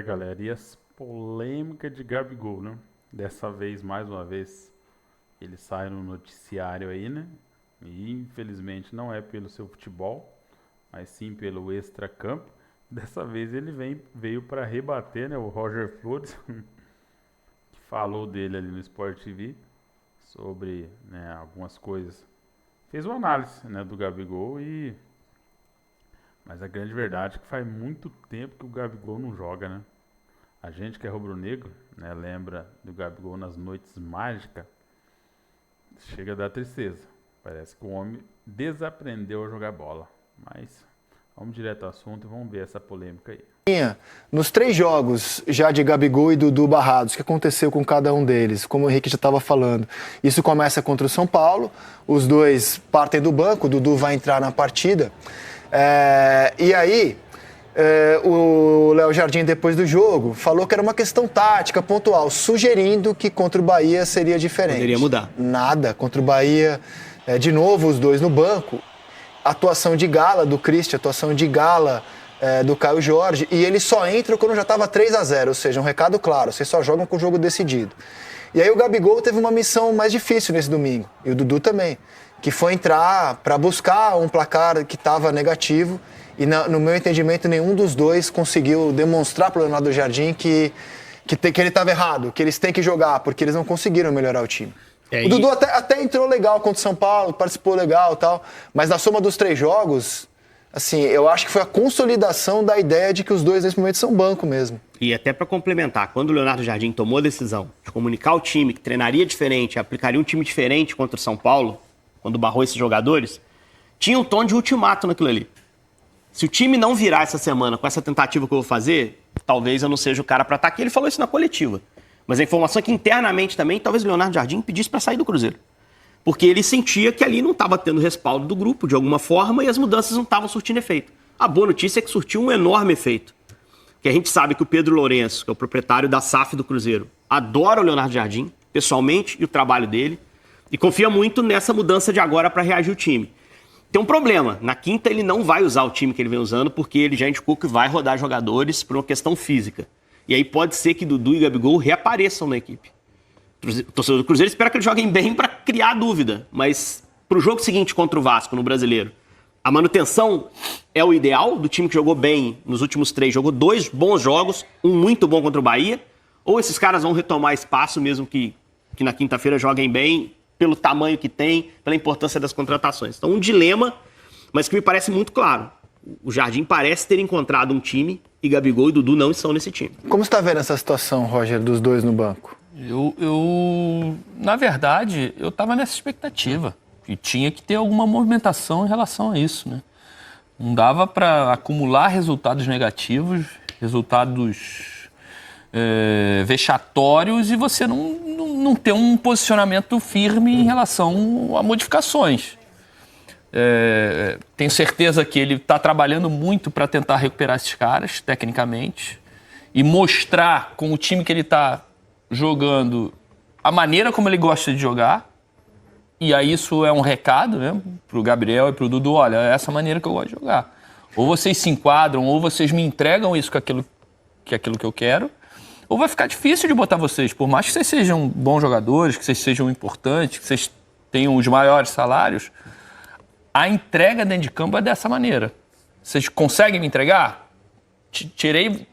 Galera, e as polêmicas de Gabigol, né? Dessa vez, mais uma vez, ele sai no noticiário aí, né? E infelizmente não é pelo seu futebol, mas sim pelo extracampo. Dessa vez ele veio para rebater, né? O Roger Flores, que falou dele ali no Sport TV sobre, né, algumas coisas. Fez uma análise, né, do Gabigol mas a grande verdade é que faz muito tempo que o Gabigol não joga, né? A gente que é rubro-negro, né, lembra do Gabigol nas noites mágicas, chega a dar tristeza. Parece que o homem desaprendeu a jogar bola. Mas vamos direto ao assunto e vamos ver essa polêmica aí. Nos 3 jogos já de Gabigol e Dudu Barrados, o que aconteceu com cada um deles? Como o Henrique já estava falando, isso começa contra o São Paulo, os dois partem do banco, o Dudu vai entrar na partida. E aí, o Léo Jardim, depois do jogo, falou que era uma questão tática, pontual, sugerindo que contra o Bahia seria diferente. Poderia mudar. Nada, contra o Bahia, de novo os dois no banco. Atuação de gala do Christian, atuação de gala do Caio Jorge, e ele só entra quando já estava 3-0, ou seja, um recado claro, vocês só jogam com o jogo decidido. E aí o Gabigol teve uma missão mais difícil nesse domingo, e o Dudu também, que foi entrar para buscar um placar que estava negativo, e no meu entendimento nenhum dos dois conseguiu demonstrar para o Leonardo Jardim que ele estava errado, que eles têm que jogar, porque eles não conseguiram melhorar o time. O Dudu até entrou legal contra o São Paulo, participou legal e tal, mas na soma dos 3 jogos, assim, eu acho que foi a consolidação da ideia de que os dois nesse momento são banco mesmo. E até para complementar, quando o Leonardo Jardim tomou a decisão de comunicar ao time que treinaria diferente, aplicaria um time diferente contra o São Paulo, quando barrou esses jogadores, tinha um tom de ultimato naquilo ali. Se o time não virar essa semana com essa tentativa que eu vou fazer, talvez eu não seja o cara para estar aqui. Ele falou isso na coletiva. Mas a informação é que internamente também, talvez o Leonardo Jardim pedisse para sair do Cruzeiro. Porque ele sentia que ali não estava tendo respaldo do grupo, de alguma forma, e as mudanças não estavam surtindo efeito. A boa notícia é que surtiu um enorme efeito. Que a gente sabe que o Pedro Lourenço, que é o proprietário da SAF do Cruzeiro, adora o Leonardo Jardim, pessoalmente, e o trabalho dele, e confia muito nessa mudança de agora para reagir o time. Tem um problema. Na quinta ele não vai usar o time que ele vem usando, porque ele já indicou que vai rodar jogadores por uma questão física. E aí pode ser que Dudu e Gabigol reapareçam na equipe. O torcedor do Cruzeiro espera que eles joguem bem para criar dúvida. Mas pro jogo seguinte contra o Vasco, no Brasileiro, a manutenção é o ideal do time que jogou bem nos últimos 3. Jogou 2 bons jogos, um muito bom contra o Bahia. Ou esses caras vão retomar espaço, mesmo que na quinta-feira joguem bem, pelo tamanho que tem, pela importância das contratações. Então, um dilema, mas que me parece muito claro. O Jardim parece ter encontrado um time e Gabigol e Dudu não estão nesse time. Como você está vendo essa situação, Roger, dos dois no banco? Na verdade, eu estava nessa expectativa. E tinha que ter alguma movimentação em relação a isso, né? Não dava para acumular resultados negativos, resultados vexatórios, e você não ter um posicionamento firme em relação a modificações. Tenho certeza que ele está trabalhando muito para tentar recuperar esses caras, tecnicamente, e mostrar com o time que ele está jogando a maneira como ele gosta de jogar. E aí isso é um recado, né, pro Gabriel e pro Dudu: olha, é essa maneira que eu gosto de jogar. Ou vocês se enquadram, ou vocês me entregam isso com aquilo que eu quero, ou vai ficar difícil de botar vocês. Por mais que vocês sejam bons jogadores, que vocês sejam importantes, que vocês tenham os maiores salários, a entrega dentro de campo é dessa maneira. Vocês conseguem me entregar? Tirei...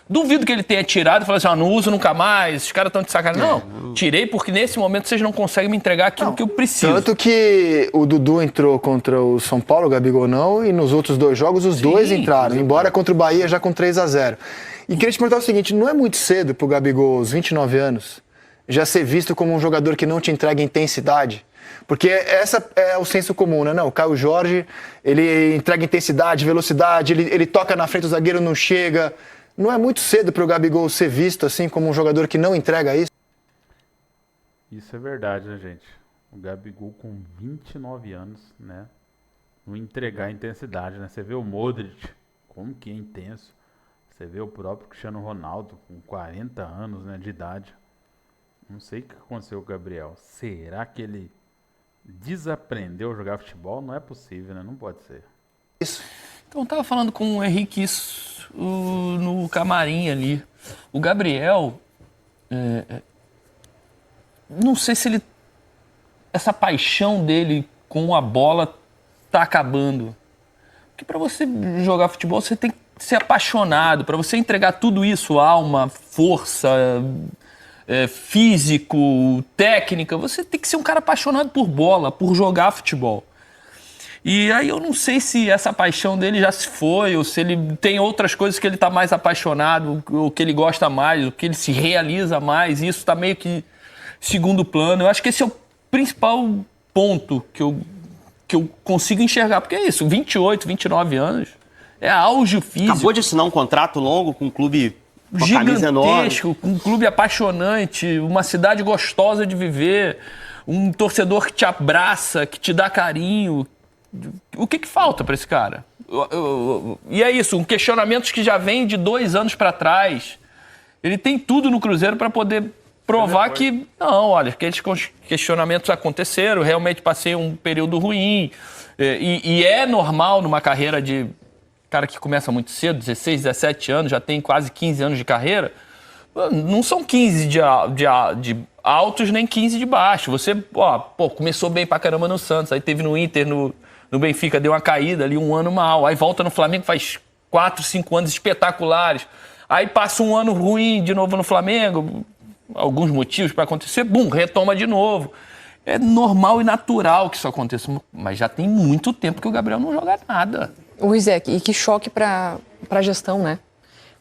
Duvido que ele tenha tirado e falado assim: não uso nunca mais, esses caras estão de sacanagem. Não, tirei porque nesse momento vocês não conseguem me entregar aquilo que eu preciso. Tanto que o Dudu entrou contra o São Paulo, o Gabigol não, e nos outros 2 jogos os dois entraram, embora contra o Bahia já com 3-0. E queria te perguntar o seguinte: não é muito cedo pro Gabigol, aos 29 anos, já ser visto como um jogador que não te entrega intensidade? Porque essa é o senso comum, né? Não, o Caio Jorge, ele entrega intensidade, velocidade, ele toca na frente, o zagueiro não chega. Não é muito cedo para o Gabigol ser visto assim como um jogador que não entrega isso? Isso é verdade, né, gente? O Gabigol com 29 anos, né? Não entregar intensidade, né? Você vê o Modric, como que é intenso. Você vê o próprio Cristiano Ronaldo com 40 anos, né, de idade. Não sei o que aconteceu com o Gabriel. Será que ele desaprendeu a jogar futebol? Não é possível, né? Não pode ser. Isso. Então, eu estava falando com o Henrique isso no camarim ali. O Gabriel, não sei se essa paixão dele com a bola tá acabando. Porque para você jogar futebol, você tem que ser apaixonado. Para você entregar tudo isso, alma, força, físico, técnica, você tem que ser um cara apaixonado por bola, por jogar futebol. E aí eu não sei se essa paixão dele já se foi, ou se ele tem outras coisas que ele está mais apaixonado, ou que ele gosta mais, ou que ele se realiza mais, e isso está meio que segundo plano. Eu acho que esse é o principal ponto que eu consigo enxergar, porque é isso, 28, 29 anos, é auge físico. Acabou de assinar um contrato longo com um clube com camisa enorme. Gigantesco, um clube apaixonante, uma cidade gostosa de viver, um torcedor que te abraça, que te dá carinho. O que falta para esse cara? E é isso, um questionamento que já vem de 2 anos para trás. Ele tem tudo no Cruzeiro para poder provar que, não, olha, aqueles questionamentos aconteceram, realmente passei um período ruim. E é normal numa carreira de cara que começa muito cedo, 16, 17 anos, já tem quase 15 anos de carreira. Não são 15 de altos nem 15 de baixo. Você, começou bem pra caramba no Santos, aí teve no Inter, no Benfica, deu uma caída ali, um ano mal. Aí volta no Flamengo, faz 4, 5 anos espetaculares. Aí passa um ano ruim de novo no Flamengo, alguns motivos para acontecer, retoma de novo. É normal e natural que isso aconteça, mas já tem muito tempo que o Gabriel não joga nada. O Rizek, e que choque para a gestão, né?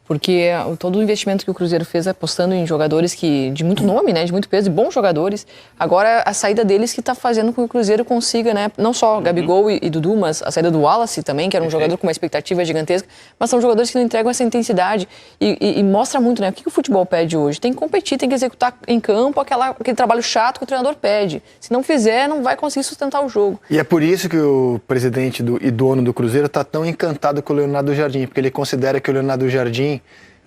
Porque todo o investimento que o Cruzeiro fez apostando em jogadores de muito nome, né, de muito peso, de bons jogadores, agora a saída deles que está fazendo com que o Cruzeiro consiga, né, não só Gabigol e Dudu, mas a saída do Wallace também, que era um jogador com uma expectativa gigantesca, mas são jogadores que não entregam essa intensidade e mostra muito, né, o que o futebol pede hoje. Tem que competir, tem que executar em campo aquele trabalho chato que o treinador pede. Se não fizer, não vai conseguir sustentar o jogo. E é por isso que o presidente e dono do Cruzeiro está tão encantado com o Leonardo Jardim, porque ele considera que o Leonardo Jardim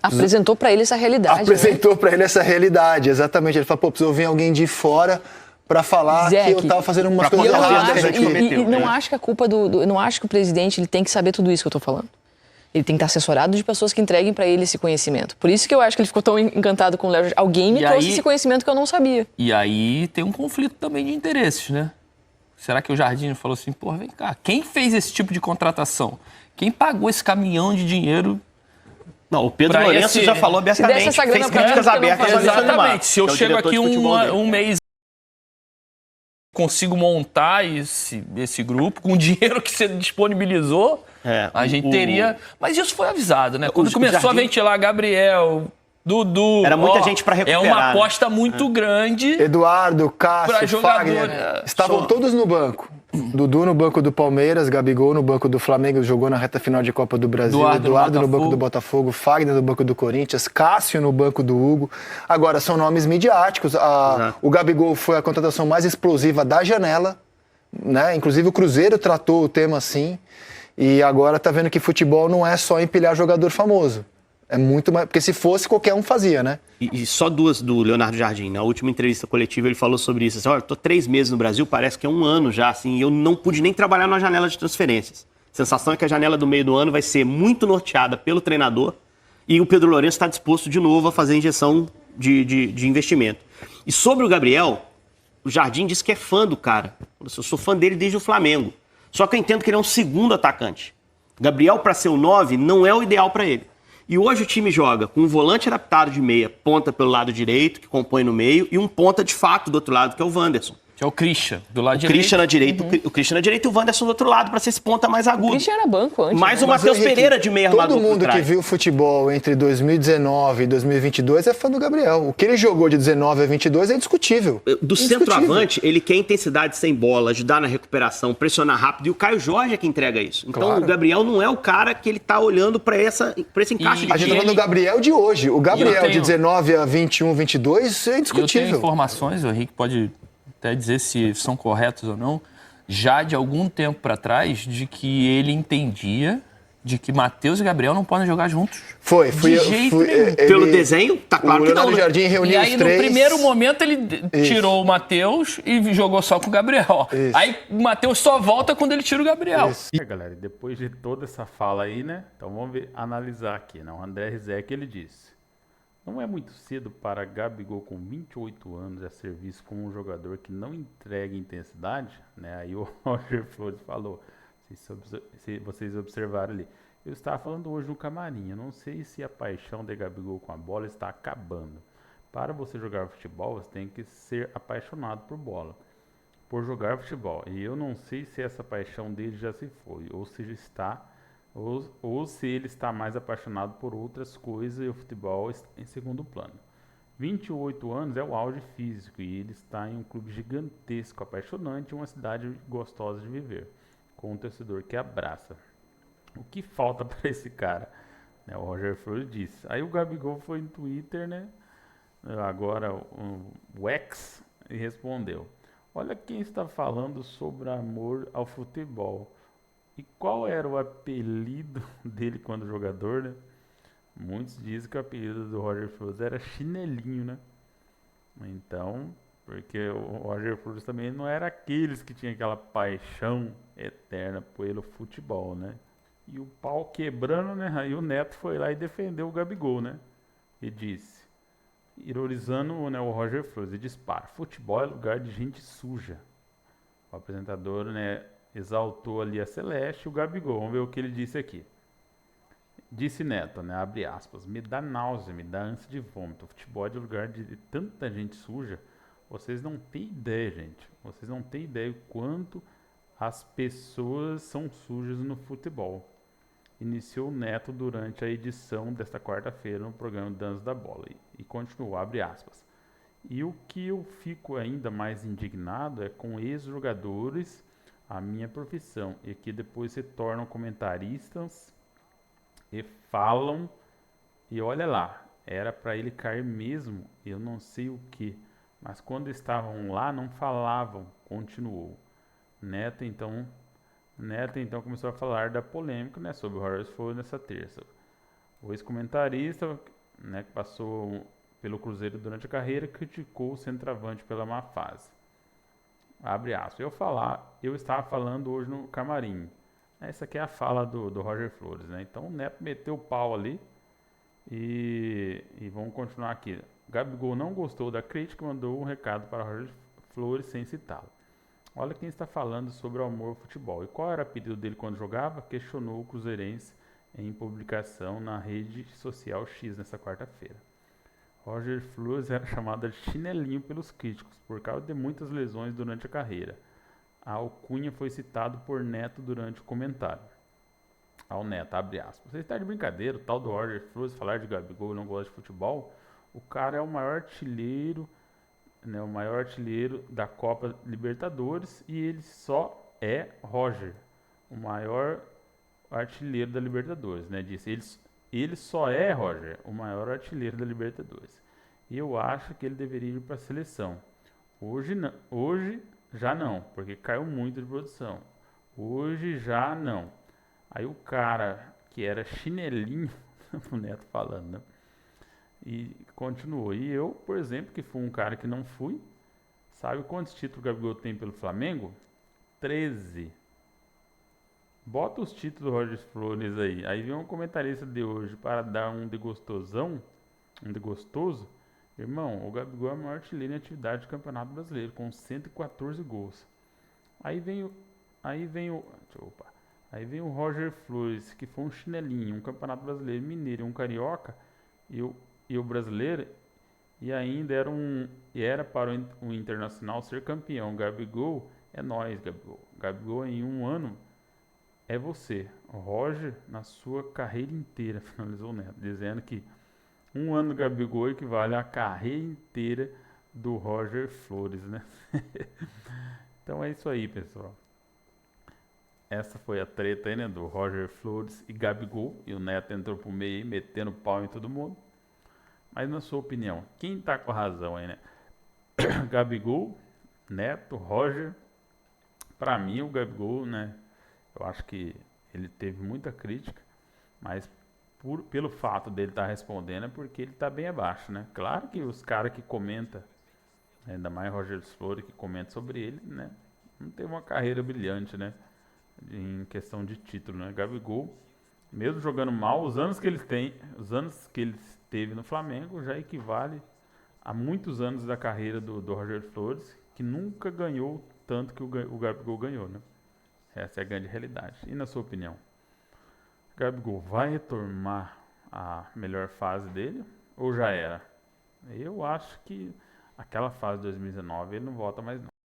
apresentou para ele essa realidade. Apresentou para ele essa realidade, exatamente. Ele falou, preciso ouvir alguém de fora para falar que eu estava fazendo umas coisas erradas aqui. E não acho que a culpa não acho que o presidente ele tem que saber tudo isso que eu estou falando. Ele tem que estar assessorado de pessoas que entreguem para ele esse conhecimento. Por isso que eu acho que ele ficou tão encantado com o Léo. Alguém me trouxe esse conhecimento que eu não sabia. E aí tem um conflito também de interesses, né? Será que o Jardim falou assim, vem cá, quem fez esse tipo de contratação? Quem pagou esse caminhão de dinheiro? Não, o Pedro Lourenço já falou abertamente, fez críticas abertas ao Alexandre Matos. Exatamente, se eu chego aqui um mês consigo montar esse grupo com o dinheiro que você disponibilizou, a gente teria... Mas isso foi avisado, né? Quando começou a ventilar Gabriel, Dudu... Era muita gente para recuperar. É uma aposta muito grande. Eduardo, Cássio, Fagner, estavam todos no banco. Dudu no banco do Palmeiras, Gabigol no banco do Flamengo, jogou na reta final de Copa do Brasil, Eduardo no banco do Botafogo, Fagner no banco do Corinthians, Cássio no banco do Hugo. Agora, são nomes midiáticos. O Gabigol foi a contratação mais explosiva da janela, né? Inclusive o Cruzeiro tratou o tema assim, e agora tá vendo que futebol não é só empilhar jogador famoso. É muito mais... Porque se fosse, qualquer um fazia, né? E só duas do Leonardo Jardim. Na última entrevista coletiva ele falou sobre isso. Assim, olha, tô 3 meses no Brasil, parece que é 1 ano já, assim, e eu não pude nem trabalhar na janela de transferências. A sensação é que a janela do meio do ano vai ser muito norteada pelo treinador e o Pedro Lourenço está disposto de novo a fazer injeção de investimento. E sobre o Gabriel, o Jardim disse que é fã do cara. Eu sou fã dele desde o Flamengo. Só que eu entendo que ele é um segundo atacante. Gabriel, para ser o 9, não é o ideal para ele. E hoje o time joga com um volante adaptado de meia, ponta pelo lado direito, que compõe no meio, e um ponta de fato do outro lado, que é o Wanderson. Que é o Christian, do lado direito. Christian na direita, o Christian na direita e o Wanderson do outro lado, para ser esse ponta mais agudo. O Christian era banco antes. Mais o Matheus Pereira de meia armador. Todo mundo que viu futebol entre 2019 e 2022 é fã do Gabriel. O que ele jogou de 19 a 22 é indiscutível. Do centroavante, ele quer intensidade sem bola, ajudar na recuperação, pressionar rápido, e o Caio Jorge é que entrega isso. Então o Gabriel não é o cara que ele tá olhando para esse encaixe de A gente tá falando do Gabriel de hoje. O Gabriel de 19 a 21, 22 é indiscutível. Eu tenho informações, o Henrique pode até dizer se são corretos ou não, já de algum tempo para trás, de que ele entendia de que Matheus e Gabriel não podem jogar juntos. Foi. De jeito nenhum. Pelo desenho, tá claro que não. O Leonardo Jardim reuniu E aí, os três. no primeiro momento, ele tirou o Matheus e jogou só com o Gabriel. Isso. Aí o Matheus só volta quando ele tira o Gabriel. Galera, e depois de toda essa fala aí, né? Então vamos analisar aqui, né? O André Rizek, ele disse: não é muito cedo para Gabigol com 28 anos a ser visto como um jogador que não entrega intensidade, né? Aí o Roger Flores falou, se vocês observaram ali, eu estava falando hoje no camarim, eu não sei se a paixão de Gabigol com a bola está acabando. Para você jogar futebol, você tem que ser apaixonado por bola, por jogar futebol. E eu não sei se essa paixão dele já se foi, ou se está, ou se ele está mais apaixonado por outras coisas e o futebol está em segundo plano. 28 anos é o auge físico e ele está em um clube gigantesco, apaixonante, uma cidade gostosa de viver, com um torcedor que abraça. O que falta para esse cara? Né, o Roger Flores disse. Aí o Gabigol foi no Twitter, né? Agora o X, e respondeu: olha quem está falando sobre amor ao futebol. E qual era o apelido dele quando jogador, né? Muitos dizem que o apelido do Roger Flores era Chinelinho, né? Então, porque o Roger Flores também não era aqueles que tinha aquela paixão eterna pelo futebol, né? E o pau quebrando, né? Aí o Neto foi lá e defendeu o Gabigol, né? E disse, ironizando, né, o Roger Flores, e dispara: futebol é lugar de gente suja. O apresentador, né, exaltou ali a Celeste e o Gabigol. Vamos ver o que ele disse aqui. Disse Neto, né, abre aspas: me dá náusea, me dá ânsia de vômito. O futebol é de lugar de tanta gente suja. Vocês não têm ideia, gente. Vocês não têm ideia o quanto as pessoas são sujas no futebol. Iniciou o Neto durante a edição desta quarta-feira no programa Danos da Bola. E continuou, abre aspas: e o que eu fico ainda mais indignado é com ex-jogadores, a minha profissão, e que depois se tornam comentaristas e falam, e olha lá, era para ele cair mesmo, eu não sei o que, mas quando estavam lá não falavam, continuou. Neto então começou a falar da polêmica, né, sobre o Roger Flores nessa terça. O ex-comentarista, né, que passou pelo Cruzeiro durante a carreira, criticou o centroavante pela má fase. Abre aspas: eu estava falando hoje no camarim. Essa aqui é a fala do Roger Flores, né? Então o Neto meteu o pau ali e vamos continuar aqui. Gabigol não gostou da crítica e mandou um recado para Roger Flores sem citá-lo. Olha quem está falando sobre o amor ao futebol. E qual era o apelido dele quando jogava? Questionou o cruzeirense em publicação na rede social X nessa quarta-feira. Roger Flores era chamado de Chinelinho pelos críticos, por causa de muitas lesões durante a carreira. A alcunha foi citado por Neto durante o comentário. Ao Neto, abre aspas: você está de brincadeira, o tal do Roger Flores falar de Gabigol e não gosta de futebol? O cara é o maior artilheiro, né, o maior artilheiro da Copa Libertadores, e ele só é Roger, o maior artilheiro da Libertadores, né? Disse, ele só é, Roger, o maior artilheiro da Libertadores. E eu acho que ele deveria ir para a seleção. Hoje já não, porque caiu muito de produção. Hoje já não. Aí o cara que era Chinelinho, o Neto falando, né? E continuou. E eu, por exemplo, que fui um cara que não fui, sabe quantos títulos o Gabigol tem pelo Flamengo? 13. Bota os títulos do Roger Flores aí. Aí vem um comentarista de hoje para dar um de gostosão, um de gostoso. Irmão, o Gabigol é o maior artilheiro em atividade do Campeonato Brasileiro, com 114 gols. Aí vem o Roger Flores, que foi um chinelinho, um Campeonato Brasileiro, mineiro, um carioca, e o brasileiro, e ainda era para o Internacional ser campeão. Gabigol é nós, Gabigol. Gabigol em um ano é você. O Roger na sua carreira inteira, finalizou o Neto, dizendo que um ano do Gabigol equivale à carreira inteira do Roger Flores, né? Então é isso aí, pessoal. Essa foi a treta aí, né, do Roger Flores e Gabigol, e o Neto entrou pro meio aí, metendo pau em todo mundo. Mas na sua opinião, quem tá com a razão aí, né? Gabigol, Neto, Roger? Pra mim, o Gabigol, né? Eu acho que ele teve muita crítica, Mas pelo fato dele estar respondendo é porque ele está bem abaixo, né? Claro que os caras que comentam, ainda mais Roger Flores que comenta sobre ele, né? Não teve uma carreira brilhante, né? Em questão de título, né? Gabigol, mesmo jogando mal, os anos que ele teve no Flamengo já equivale a muitos anos da carreira do Roger Flores, que nunca ganhou tanto que o Gabigol ganhou, né? Essa é a grande realidade. E na sua opinião, Gabigol vai retomar a melhor fase dele ou já era? Eu acho que aquela fase de 2019 ele não volta mais não.